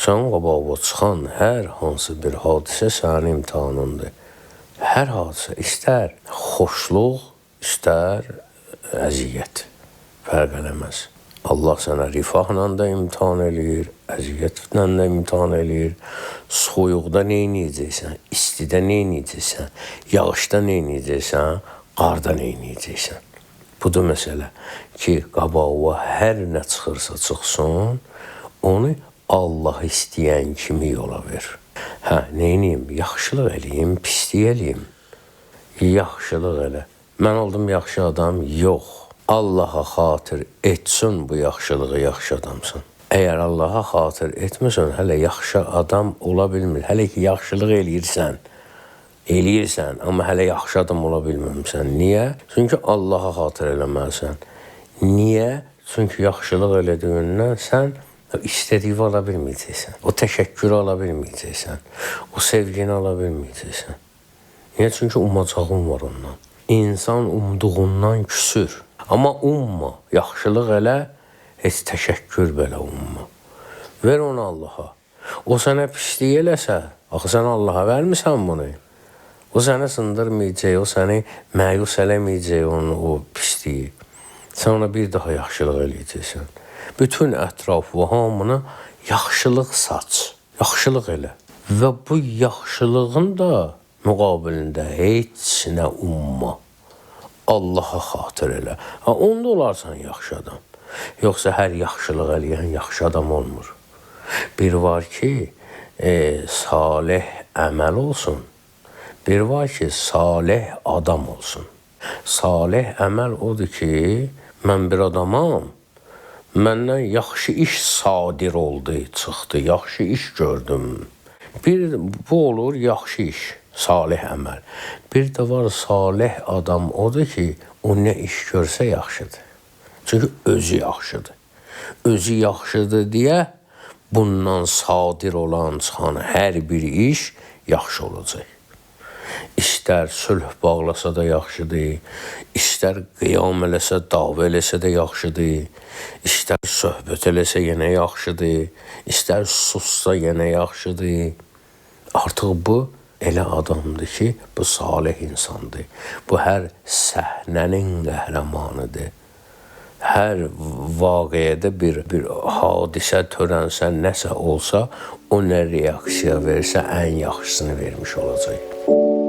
Sənin qabağına çıxan hər hansı bir hadisə sənin imtahanındır. Hər hadisə, istər xoşluq, istər əziyyət, fərq eləməz. Allah sənə rifahla da imtihan eləyir, əziyyətlə də imtihan eləyir, soyuqda nə edəcəksən, istidə nə edəcəksən, yağışda nə edəcəksən, qarda nə edəcəksən. Budur məsələ ki, qabağa hər nə çıxırsa çıxsın, onu Allah istəyən kimi yola ver. Nə edeyim? Yaxşılıq eləyim, pislik eləyim. Yaxşılıq elə. Mən oldum yaxşı adam, yox. Allaha xatir etsin bu yaxşılığı, yaxşı adamsın. Əgər Allaha xatir etmirsən, hələ yaxşı adam ola bilmir. Hələ ki, yaxşılıq eləyirsən, amma hələ yaxşı adam ola bilməmsən. Niyə? Çünki Allaha xatir eləməlisən. Niyə? Çünki yaxşılıq elədiyindən sən istədiyi ala bilməyəcəksən. O təşəkkürü ala bilməyəcəksən. O sevgini ala bilməyəcəksən. Niyə? Çünki umacağın var ondan. İnsan umduğundan küsür. Amma umma, yaxşılıq elə, heç təşəkkür belə umma. Ver onu Allaha. O sənə pislik eləsə, axı sən Allaha vermirsən bunu. O səni sındırmayacaq, o səni məyus eləməyəcək o pisliyi. Sən ona bir daha yaxşılıq eləyəcəksən. Bütün ətraf və hamına yaxşılıq saç, yaxşılıq elə. Və bu yaxşılığın da müqabilində heç nə umma. Allaha xatir elə. Onda olarsan yaxşı adam. Yoxsa hər yaxşılıq eləyən yaxşı adam olmur. Bir var ki, salih əməl olsun. Bir var ki, salih adam olsun. Salih əməl odur ki, mən bir adamam, məndən yaxşı iş sadir oldu, çıxdı, yaxşı iş gördüm. Bu olur yaxşı iş. Salih əməl. Bir də var salih adam odur ki, o nə iş görsə yaxşıdır. Çünki özü yaxşıdır. Özü yaxşıdır deyə bundan sadir olan çıxan hər bir iş yaxşı olacaq. İstər sülh bağlasa da yaxşıdır, istər qiyam eləsə, dava eləsə də yaxşıdır, istər söhbət eləsə yenə yaxşıdır, istər sussa yenə yaxşıdır. Artıq bu elə adamdır ki, bu salih insandır. Bu hər səhnənin qəhrəmanıdır. Hər vaqiədə bir hadisə törənsə, nəsə olsa, o nə reaksiya versə, ən yaxşısını vermiş olacaq.